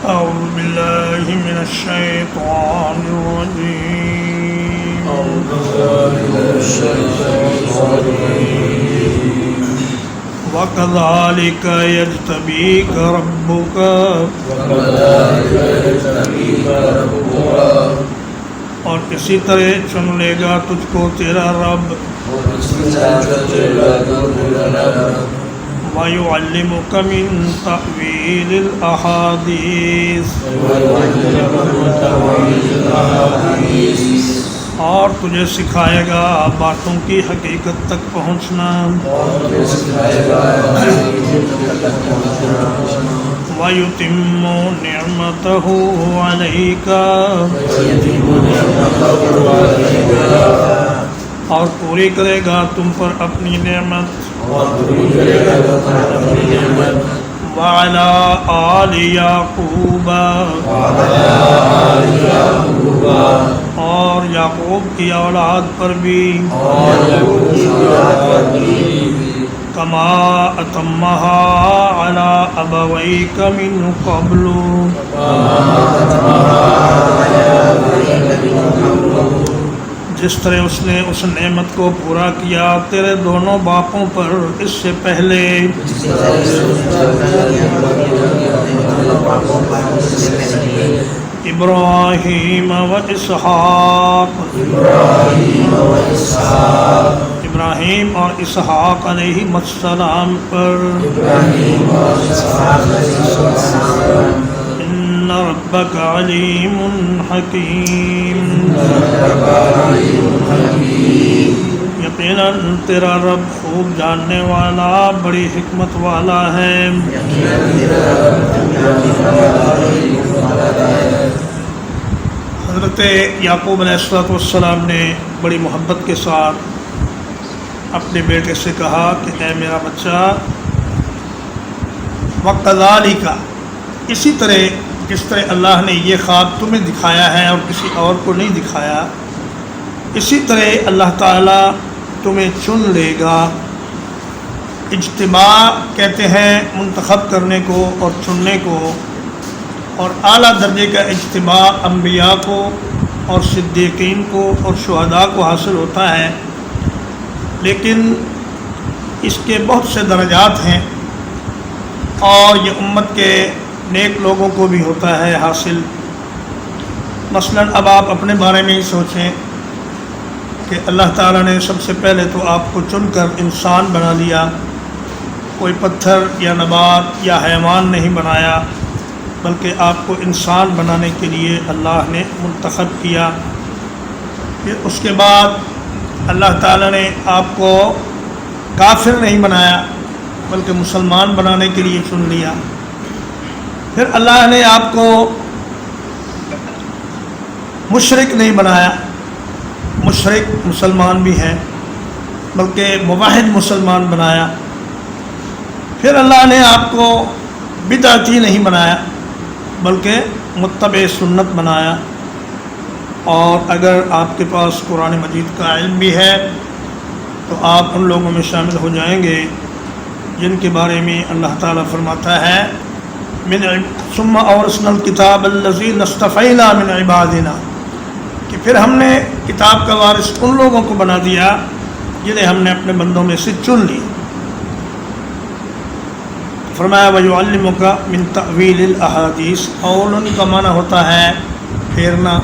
أعوذ بالله من الشيطان الرجيم وكذلك يجتبيك ربك اور اسی طرح چن لے گا تجھ کو تیرا رب وَيُعَلِّمُكَ مِن تَأْوِيلِ الْأَحَادِيثِ اور تجھے سکھائے گا باتوں کی حقیقت تک پہنچنا وَيُتِمُّ نِعْمَتَهُ عَلَيْكَ اور پوری کرے گا تم پر اپنی نعمت وَعَلَىٰ آلِ یعقوب اور یعقوب کی اولاد پر بھی کما اتمہا علی ابویک من قبل جس طرح اس نے اس نعمت کو پورا کیا تیرے دونوں باپوں پر اس سے پہلے ابراہیم و اسحاق ابراہیم اور اسحاق علیہ السلام پر ان ربک علیم حکیم یقیناً تیرا رب خوب جاننے والا بڑی حکمت والا ہے حضرت یعقوب علیہ السلام نے بڑی محبت کے ساتھ اپنے بیٹے سے کہا کہ اے میرا بچہ وَكَذَلِكَ اسی طرح جس طرح اللہ نے یہ خواب تمہیں دکھایا ہے اور کسی اور کو نہیں دکھایا اسی طرح اللہ تعالیٰ تمہیں چن لے گا اجتباء کہتے ہیں منتخب کرنے کو اور چننے کو اور اعلیٰ درجے کا اجتباء انبیاء کو اور صدیقین کو اور شہداء کو حاصل ہوتا ہے لیکن اس کے بہت سے درجات ہیں اور یہ امت کے نیک لوگوں کو بھی ہوتا ہے حاصل مثلا اب آپ اپنے بارے میں ہی سوچیں کہ اللہ تعالیٰ نے سب سے پہلے تو آپ کو چن کر انسان بنا لیا کوئی پتھر یا نبات یا حیوان نہیں بنایا بلکہ آپ کو انسان بنانے کے لیے اللہ نے منتخب کیا پھر اس کے بعد اللہ تعالیٰ نے آپ کو کافر نہیں بنایا بلکہ مسلمان بنانے کے لیے چن لیا پھر اللہ نے آپ کو مشرک نہیں بنایا مشرک مسلمان بھی ہیں بلکہ موحد مسلمان بنایا پھر اللہ نے آپ کو بدعتی نہیں بنایا بلکہ متبع سنت بنایا اور اگر آپ کے پاس قرآن مجید کا علم بھی ہے تو آپ ان لوگوں میں شامل ہو جائیں گے جن کے بارے میں اللہ تعالیٰ فرماتا ہے ثم اورثنا الکتاب الذین اصطفینا من عبادنا کہ پھر ہم نے کتاب کا وارث ان لوگوں کو بنا دیا جنہیں ہم نے اپنے بندوں میں سے چن لی فرمایا وَيُعَلِّمُكَ مِن تَأْوِيلِ الْأَحَادِيثِ اولن کا معنی ہوتا ہے پھیرنا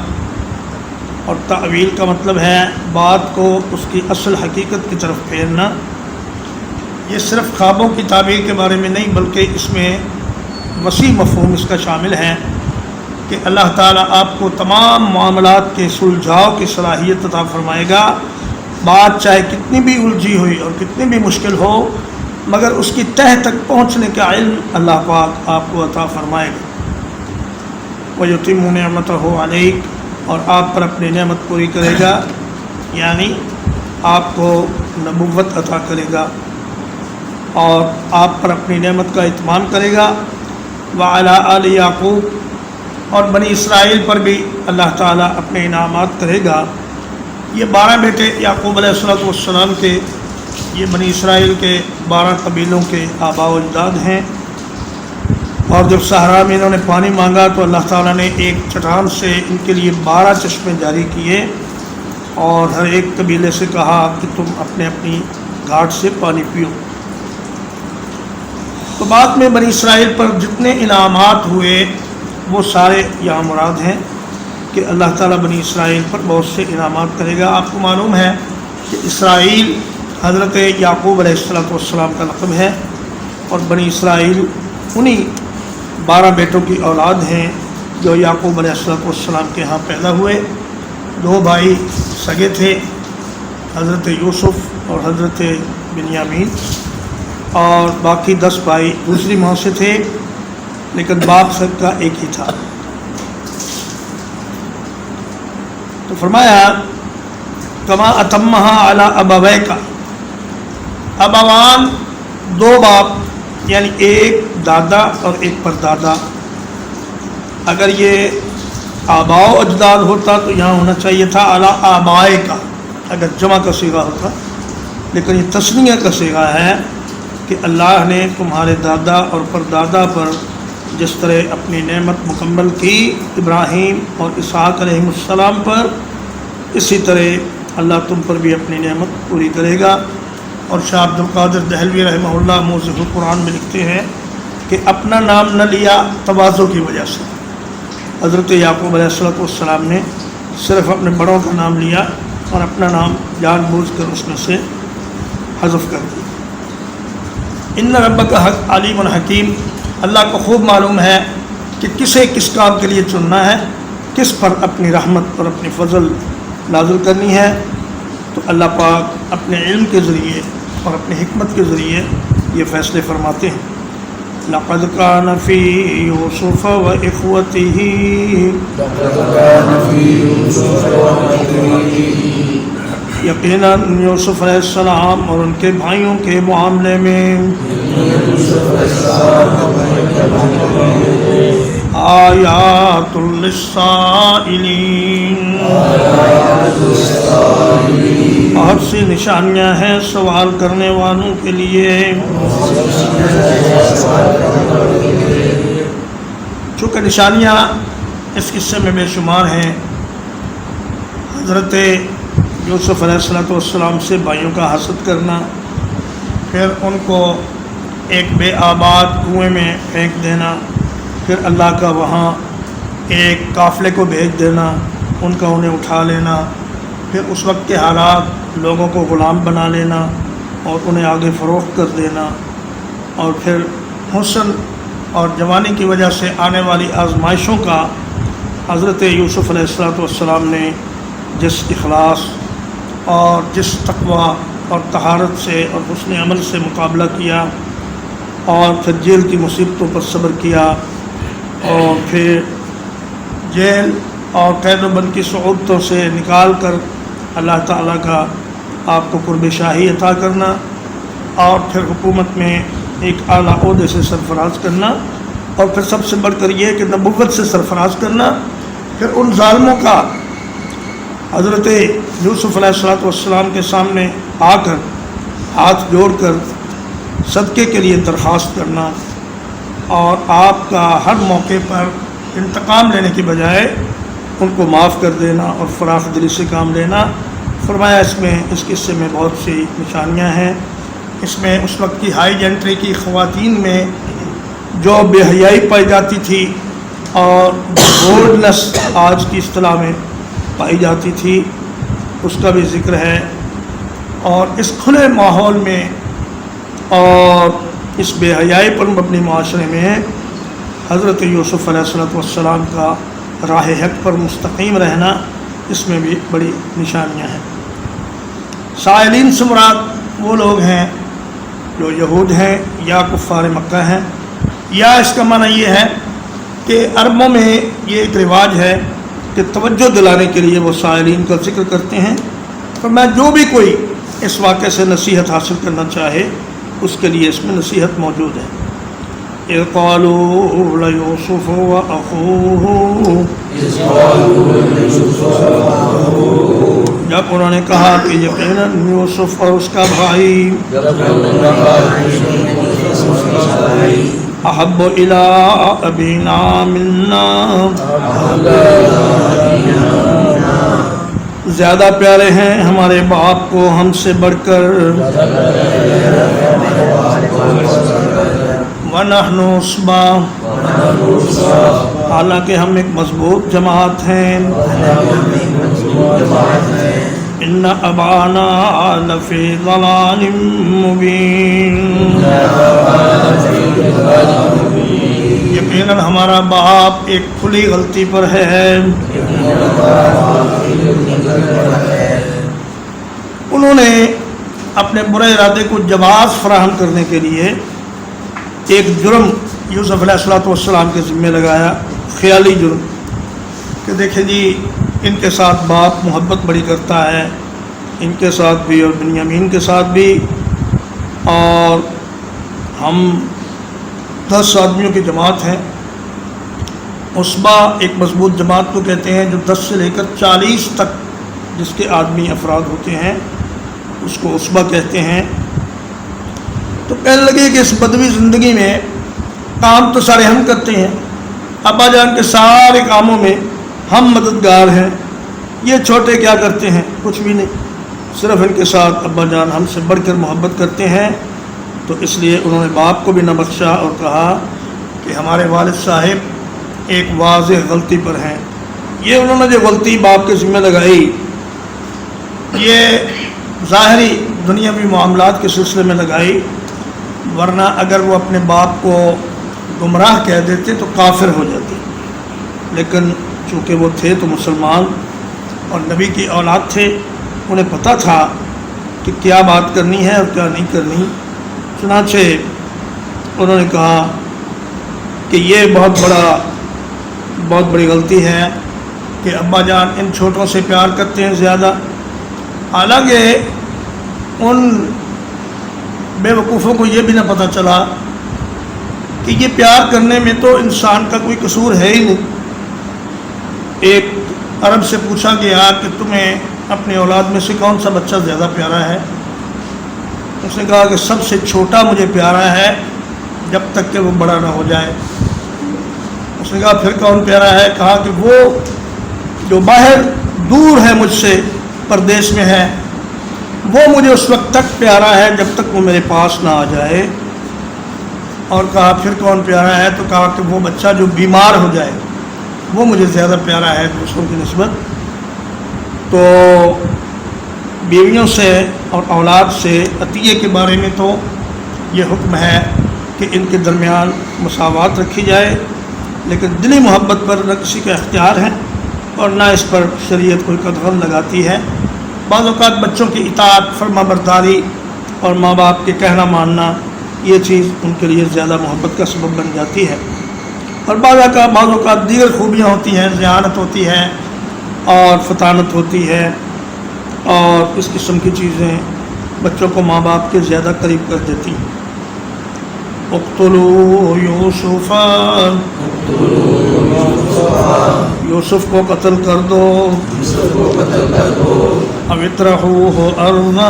اور تأویل کا مطلب ہے بات کو اس کی اصل حقیقت کی طرف پھیرنا یہ صرف خوابوں کی تعبیر کے بارے میں نہیں بلکہ اس میں وسیع مفہوم اس کا شامل ہے کہ اللہ تعالیٰ آپ کو تمام معاملات کے سلجھاؤ کی صلاحیت عطا فرمائے گا بات چاہے کتنی بھی الجھی ہوئی اور کتنی بھی مشکل ہو مگر اس کی تہ تک پہنچنے کا علم اللہ پاک آپ کو عطا فرمائے گا وَيُتِمُّ نِعْمَتَهُ عَلَيْكَ اور آپ پر اپنی نعمت پوری کرے گا یعنی آپ کو نبوت عطا کرے گا اور آپ پر اپنی نعمت کا اتمام کرے گا وعلی آل یعقوب اور بنی اسرائیل پر بھی اللہ تعالیٰ اپنے انعامات کرے گا یہ 12 بیٹے یعقوب علیہ السلام کے یہ بنی اسرائیل کے 12 قبیلوں کے آباء و اجداد ہیں اور جب صحرا میں انہوں نے پانی مانگا تو اللہ تعالیٰ نے ایک چٹان سے ان کے لیے 12 چشمے جاری کیے اور ہر ایک قبیلے سے کہا کہ تم اپنے اپنی گھاٹ سے پانی پیو۔ تو بعد میں بنی اسرائیل پر جتنے انعامات ہوئے وہ سارے یہاں مراد ہیں کہ اللہ تعالیٰ بنی اسرائیل پر بہت سے انعامات کرے گا۔ آپ کو معلوم ہے کہ اسرائیل حضرت یعقوب علیہ السلام کا لقب ہے، اور بنی اسرائیل انہی 12 بیٹوں کی اولاد ہیں جو یعقوب علیہ السلام کے ہاں پیدا ہوئے۔ 2 بھائی سگے تھے، حضرت یوسف اور حضرت بنیامین، اور باقی 10 بھائی دوسری ماں سے تھے، لیکن باپ سب کا ایک ہی تھا۔ تو فرمایا کما اتمہا علی ابویک، ابوان 2 باپ یعنی ایک دادا اور ایک پردادا۔ اگر یہ آباء و اجداد ہوتا تو یہاں ہونا چاہیے تھا علی آبائے کا، اگر جمع کا صیغہ ہوتا، لیکن یہ تثنیہ کا صیغہ ہے کہ اللہ نے تمہارے دادا اور پردادا پر جس طرح اپنی نعمت مکمل کی ابراہیم اور اسحاق علیہ السلام پر، اسی طرح اللہ تم پر بھی اپنی نعمت پوری کرے گا۔ اور شاہ عبد القادر دہلوی رحمہ اللہ موضح القرآن میں لکھتے ہیں کہ اپنا نام نہ لیا تواضع کی وجہ سے۔ حضرت یعقوب علیہ السلام نے صرف اپنے بڑوں کا نام لیا اور اپنا نام جان بوجھ کر اس میں سے حذف کر دیا۔ ان ربک حق علیم الحکیم، اللہ کو خوب معلوم ہے کہ کسے کس کام کے لیے چننا ہے، کس پر اپنی رحمت اور اپنی فضل نازل کرنی ہے۔ تو اللہ پاک اپنے علم کے ذریعے اور اپنی حکمت کے ذریعے یہ فیصلے فرماتے ہیں۔ لقد كان في يوسف وإخوته یقیناً یوسف علیہ السلام اور ان کے بھائیوں کے معاملے میں آیات للسائلین، بہت سی نشانیاں ہیں سوال کرنے والوں کے لیے۔ چونکہ نشانیاں اس قصے میں بے شمار ہیں، حضرت یوسف علیہ السلام سے بھائیوں کا حسد کرنا، پھر ان کو ایک بے آباد کنویں میں پھینک دینا، پھر اللہ کا وہاں ایک قافلے کو بھیج دینا، ان کا انہیں اٹھا لینا، پھر اس وقت کے حالات لوگوں کو غلام بنا لینا اور انہیں آگے فروخت کر دینا، اور پھر حسن اور جوانی کی وجہ سے آنے والی آزمائشوں کا حضرت یوسف علیہ السلام نے جس اخلاص اور جس تقوی اور طہارت سے اور حسن عمل سے مقابلہ کیا، اور پھر جیل کی مصیبتوں پر صبر کیا، اور پھر جیل اور قید و بند کی صعوبتوں سے نکال کر اللہ تعالیٰ کا آپ کو قرب شاہی عطا کرنا، اور پھر حکومت میں ایک اعلیٰ عہدے سے سرفراز کرنا، اور پھر سب سے بڑھ کر یہ کہ نبوت سے سرفراز کرنا، پھر ان ظالموں کا حضرت یوسف علیہ السلام کے سامنے آ کر ہاتھ جوڑ کر صدقے کے لیے درخواست کرنا، اور آپ کا ہر موقع پر انتقام لینے کی بجائے ان کو معاف کر دینا اور فراخ دلی سے کام لینا۔ فرمایا اس قصے میں بہت سی نشانیاں ہیں۔ اس میں اس وقت کی ہائی جنٹری کی خواتین میں جو بے حیائی پائی جاتی تھی اور بولڈنس آج کی اصطلاح میں پائی جاتی تھی، اس کا بھی ذکر ہے۔ اور اس کھلے ماحول میں اور اس بے حیائی پر مبنی معاشرے میں حضرت یوسف علیہ السلام کا راہ حق پر مستقیم رہنا، اس میں بھی بڑی نشانیاں ہیں۔ سائلین سے مراد وہ لوگ ہیں جو یہود ہیں یا کفار مکہ ہیں، یا اس کا معنی یہ ہے کہ عربوں میں یہ ایک رواج ہے کہ توجہ دلانے کے لیے وہ سائلین کا ذکر کرتے ہیں۔ تو میں جو بھی کوئی اس واقعے سے نصیحت حاصل کرنا چاہے اس کے لیے اس میں نصیحت موجود ہے۔ اذ قالوا ليوسف وأخوه، جب انہوں نے کہا کہ یقیناً یوسف اور اس کا بھائی احب الی ابینا منا، زیادہ پیارے ہیں ہمارے باپ کو ہم سے بڑھ کر، وَنَحْنُ عُصْبَةٌ، حالانکہ ہم ایک مضبوط جماعت ہیں، اِنَّ أَبَانَا لَفِي ضَلَالٍ مُبِينٍ، یقیناً ہمارا باپ ایک کھلی غلطی پر ہے۔ انہوں نے اپنے برے ارادے کو جواز فراہم کرنے کے لیے ایک جرم یوسف علیہ السلام کے ذمہ لگایا، خیالی جرم، کہ دیکھیں جی ان کے ساتھ باپ محبت بڑی کرتا ہے، ان کے ساتھ بھی اور بنیامین کے ساتھ بھی، اور ہم 10 آدمیوں کی جماعت ہیں۔ عصبہ ایک مضبوط جماعت کو کہتے ہیں جو 10 سے لے کر 40 تک جس کے آدمی افراد ہوتے ہیں، اس کو عصبہ کہتے ہیں۔ تو کہنے لگے کہ اس بدوی زندگی میں کام تو سارے ہم کرتے ہیں، ابا جان کے سارے کاموں میں ہم مددگار ہیں، یہ چھوٹے کیا کرتے ہیں؟ کچھ بھی نہیں، صرف ان کے ساتھ ابا جان ہم سے بڑھ کر محبت کرتے ہیں۔ تو اس لیے انہوں نے باپ کو بھی نہ بخشا اور کہا کہ ہمارے والد صاحب ایک واضح غلطی پر ہیں۔ یہ انہوں نے جو غلطی باپ کے ذمہ لگائی، یہ ظاہری دنیاوی معاملات کے سلسلے میں لگائی، ورنہ اگر وہ اپنے باپ کو گمراہ کہہ دیتے تو کافر ہو جاتے، لیکن چونکہ وہ تھے تو مسلمان اور نبی کی اولاد تھے، انہیں پتہ تھا کہ کیا بات کرنی ہے اور کیا نہیں کرنی۔ چنانچہ انہوں نے کہا کہ یہ بہت بڑی غلطی ہے کہ ابا جان ان چھوٹوں سے پیار کرتے ہیں زیادہ، حالانکہ ان بے وقوفوں کو یہ بھی نہ پتہ چلا کہ یہ پیار کرنے میں تو انسان کا کوئی قصور ہے ہی نہیں۔ ایک عرب سے پوچھا گیا کہ تمہیں اپنی اولاد میں سے کون سا بچہ زیادہ پیارا ہے؟ اس نے کہا کہ سب سے چھوٹا مجھے پیارا ہے جب تک کہ وہ بڑا نہ ہو جائے۔ اس نے کہا پھر کون پیارا ہے؟ کہا کہ وہ جو باہر دور ہے مجھ سے، پردیس میں ہے، وہ مجھے اس وقت تک پیارا ہے جب تک وہ میرے پاس نہ آ جائے۔ اور کہا پھر کون پیارا ہے؟ تو کہا کہ وہ بچہ جو بیمار ہو جائے وہ مجھے زیادہ پیارا ہے دوسروں کی نسبت۔ تو بیویوں سے اور اولاد سے عطیے کے بارے میں تو یہ حکم ہے کہ ان کے درمیان مساوات رکھی جائے، لیکن دلی محبت پر نہ کسی کا اختیار ہے اور نہ اس پر شریعت کوئی قدغن لگاتی ہے۔ بعض اوقات بچوں کی اطاعت، فرما برداری اور ماں باپ کے کہنا ماننا، یہ چیز ان کے لیے زیادہ محبت کا سبب بن جاتی ہے، اور بعض اوقات دیگر خوبیاں ہوتی ہیں، ذہانت ہوتی ہے اور فطانت ہوتی ہے، اور اس قسم کی چیزیں بچوں کو ماں باپ کے زیادہ قریب کر دیتی ہیں۔ اقتلوا یوسف، یوسف کو قتل کر دو، او اطرحوہ ارضا،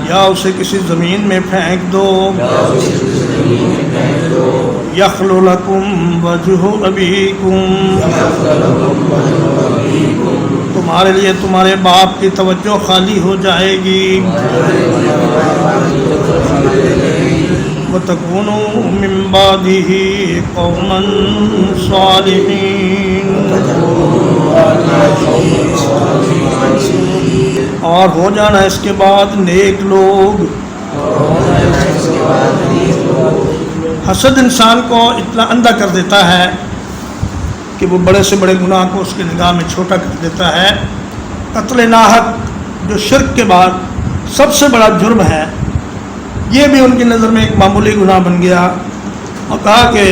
یا اسے کسی زمین میں پھینک دو، یخل لکم وجہ ابیکم، تمہارے لیے تمہارے باپ کی توجہ خالی ہو جائے گی، وَتَكُونُوا مِن بَعْدِهِ قَوْمًا صَالِحِينَ، اور ہو جانا اس کے بعد نیک لوگ۔ حسد انسان کو اتنا اندھا کر دیتا ہے کہ وہ بڑے سے بڑے گناہ کو اس کی نگاہ میں چھوٹا کر دیتا ہے۔ قتل ناحق جو شرک کے بعد سب سے بڑا جرم ہے، یہ بھی ان کی نظر میں ایک معمولی گناہ بن گیا، اور کہا کہ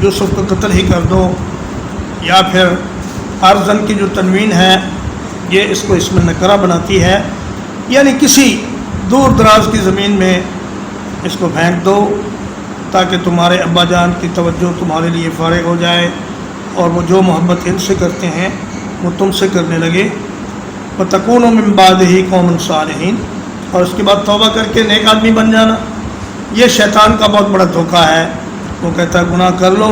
یوسف کو قتل ہی کر دو، یا پھر ارزن کی جو تنوین ہے یہ اس کو اس میں نکرہ بناتی ہے، یعنی کسی دور دراز کی زمین میں اس کو پھینک دو تاکہ تمہارے ابا جان کی توجہ تمہارے لیے فارغ ہو جائے، اور وہ جو محبت ان سے کرتے ہیں وہ تم سے کرنے لگے۔ وَتَكُونُوا مِن بَعْدِهِ قَوْمًا صَالِحِينَ، اور اس کے بعد توبہ کر کے نیک آدمی بن جانا۔ یہ شیطان کا بہت بڑا دھوکہ ہے. وہ کہتا ہے گناہ کر لو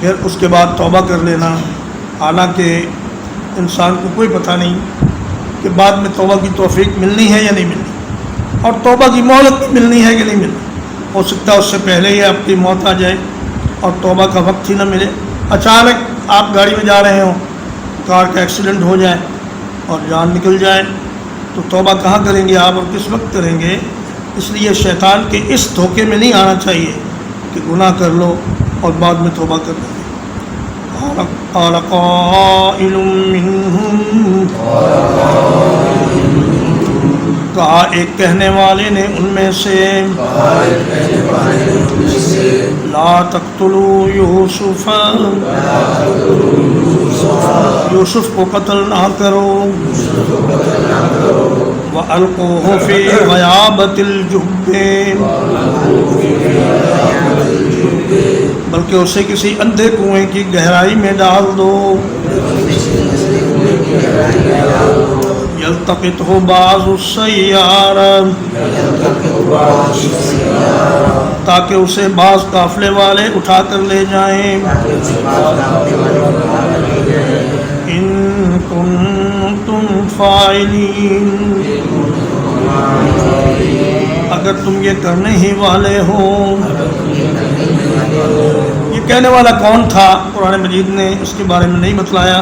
پھر اس کے بعد توبہ کر لینا، حالانکہ انسان کو کوئی پتہ نہیں کہ بعد میں توبہ کی توفیق ملنی ہے یا نہیں ملنی، اور توبہ کی مہلت بھی ملنی ہے کہ نہیں ملنی. ہو سکتا ہے اس سے پہلے ہی آپ کی موت آ جائے اور توبہ کا وقت ہی نہ ملے. اچانک آپ گاڑی میں جا رہے ہوں، کار کا ایکسیڈنٹ ہو جائے اور جان نکل جائے، تو توبہ کہاں کریں گے آپ اور کس وقت کریں گے؟ اس لیے شیطان کے اس دھوکے میں نہیں آنا چاہیے کہ گناہ کر لو اور بعد میں توبہ کر لیں. قال قائل منہم، کہا ایک کہنے والے نے ان میں سے، لا تقتلوا یوسف، یوسف کو قتل نہ کرو، وَأَلْقُوهُ فِي غَيَابَتِ الْجُبِّ، بلکہ اسے کسی اندھے کنویں کی گہرائی میں ڈال دو، یلتقطہ بعض السیارہ، تاکہ اسے بعض قافلے والے اٹھا کر لے جائیں. ان کنتم فاعلین، اگر تم یہ کرنے ہی والے ہو. یہ کہنے والا کون تھا قرآن مجید نے اس کے بارے میں نہیں بتلایا،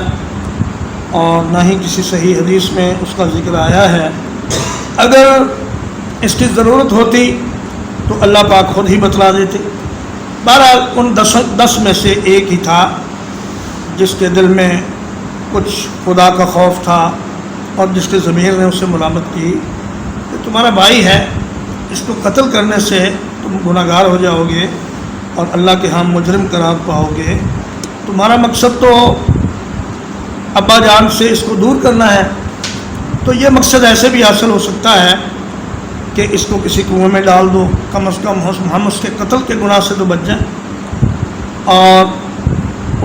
اور نہ ہی کسی صحیح حدیث میں اس کا ذکر آیا ہے. اگر اس کی ضرورت ہوتی تو اللہ پاک خود ہی بتلا دیتے. بہرحال ان 10 میں سے ایک ہی تھا جس کے دل میں کچھ خدا کا خوف تھا، اور جس کے ضمیر نے اسے ملامت کی کہ تمہارا بھائی ہے، اس کو قتل کرنے سے تم گناہ گار ہو جاؤ گے اور اللہ کے ہاں مجرم قرار پاؤ گے. تمہارا مقصد تو ابا جان سے اس کو دور کرنا ہے، تو یہ مقصد ایسے بھی حاصل ہو سکتا ہے کہ اس کو کسی کنویں میں ڈال دو، کم از کم ہم اس کے قتل کے گناہ سے تو بچ جائیں، اور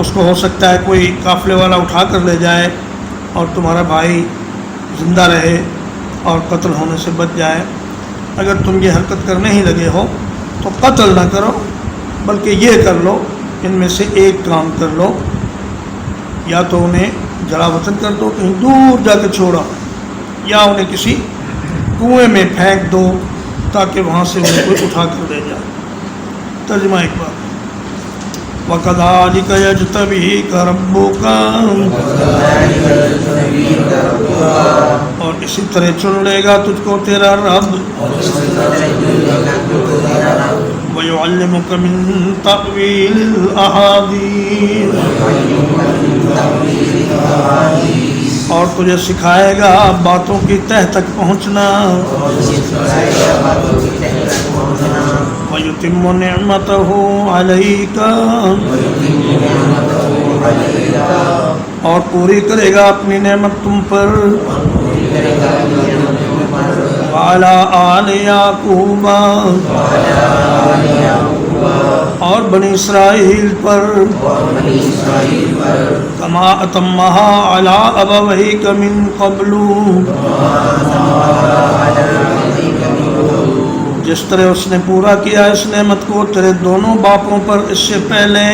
اس کو ہو سکتا ہے کوئی قافلے والا اٹھا کر لے جائے اور تمہارا بھائی زندہ رہے اور قتل ہونے سے بچ جائے. اگر تم یہ حرکت کرنے ہی لگے ہو تو قتل نہ کرو، بلکہ یہ کر لو، ان میں سے ایک کام کر لو، یا تو انہیں جلا وطن کر دو، کہیں دور جا کے چھوڑا، یا انہیں کسی کنویں میں پھینک دو تاکہ وہاں سے انہیں کوئی اٹھا کر لے جائے. ترجمہ ایک بار، وَكَذَلِكَ يَجْتَبِيكَ رَبُّكَ، اور اسی طرح چن لے گا تجھ کو تیرا رب، وَيُعَلِّمُكَ مِن تَأْوِيلِ الْأَحَادِيثِ، اور تجھے سکھائے گا باتوں کی تہ تک پہنچنا، وَيُتِمُّ نِعْمَتَهُ عَلَيْكَ، اور پوری کرے گا اپنی نعمت تم پر، وَعَلَىٰ آلِ یعقوب، اور بنی اسرائیل پر، کما اتمہا علی ابویک من قبل، جس طرح اس نے پورا کیا اس نعمت کو تیرے دونوں باپوں پر اس سے پہلے.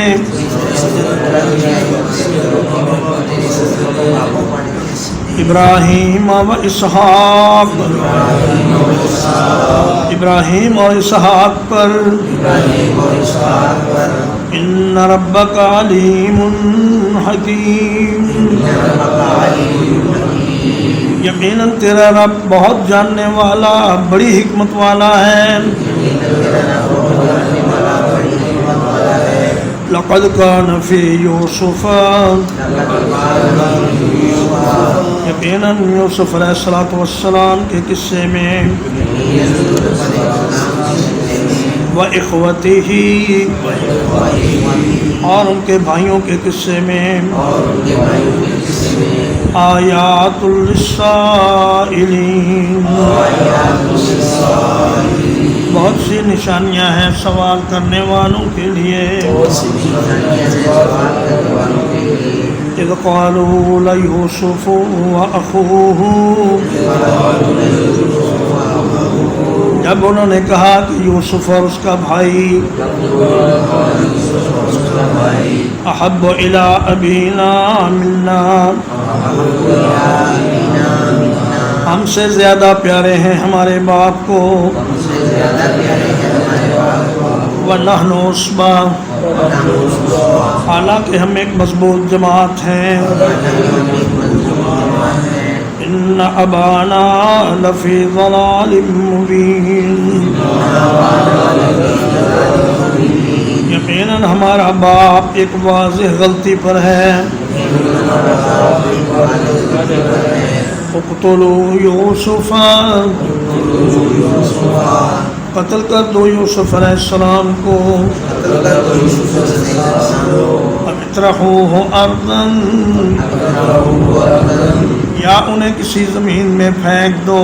ابراہیم و اسحاق، ابراہیم اور اسحاق پر، ان ربک علیم حکیم، یقیناً تیرا رب بہت جاننے والا بڑی حکمت والا ہے. لقد کان فی یوسف، یقیناً یوسف علیہ السلام کے قصے میں، وَإِخْوَتِهِ، اور ان کے بھائیوں کے قصے میں، آیات للسائلین، بہت سی نشانیاں ہیں سوال کرنے والوں کے لیے. اذ قالوا ليوسف وأخوه جب انہوں نے کہا کہ یوسف اور اس کا بھائی احب الی ابینا منا، ہم سے زیادہ پیارے ہیں ہمارے باپ کو، وَنَحْنُ عُصْبَةٌ، حالانکہ ہم ایک مضبوط جماعت ہیں، إِنَّ أَبَانَا لَفِي ضَلَالٍ مُبِينٍ، یقیناً ہمارا باپ ایک واضح غلطی پر ہے، اقتلوا یوسف، قتل کر دو یوسف علیہ السلام کو، اطرحوہ ارضا، یا انہیں کسی زمین میں پھینک دو،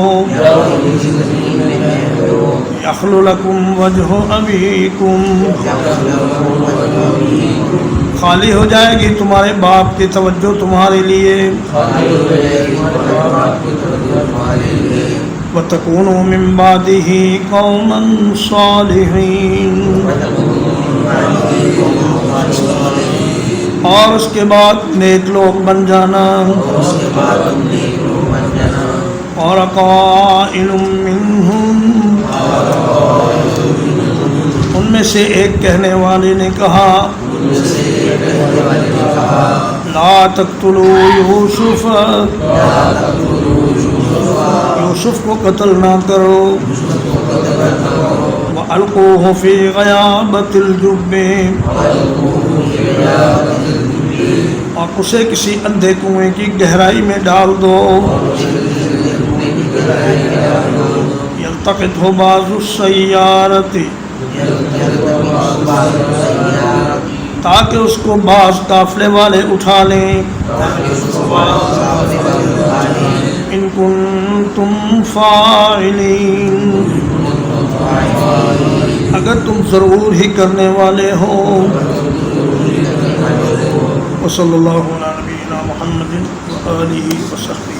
یخل لکم وجہ ابیکم، خالی ہو جائے گی تمہارے باپ کی توجہ تمہارے لیے، وَتَكُونُوا مِن بَعْدِهِ قَوْمًا صَالِحِينَ، اور اس کے بعد نیک لوگ بن جانا، اور قائل منہم، ان میں سے ایک کہنے والے نے کہا، لا تقتلوا یوسف، یوسف کو قتل نہ کرو، وَأَلْقُوهُ فِي غَيَابَتِ الْجُبِّ، اور اسے کسی اندھے کنویں کی گہرائی میں ڈال دو، يَلْتَقِطْهُ بَعْضُ السَّيَّارَةِ، تاکہ اس کو بعض قافلے والے اٹھا لیں، ان کنتم فاعلین، اگر تم ضرور ہی کرنے والے ہو۔ وصلی اللہ علی نبینا محمد وآلہ وصحبہ۔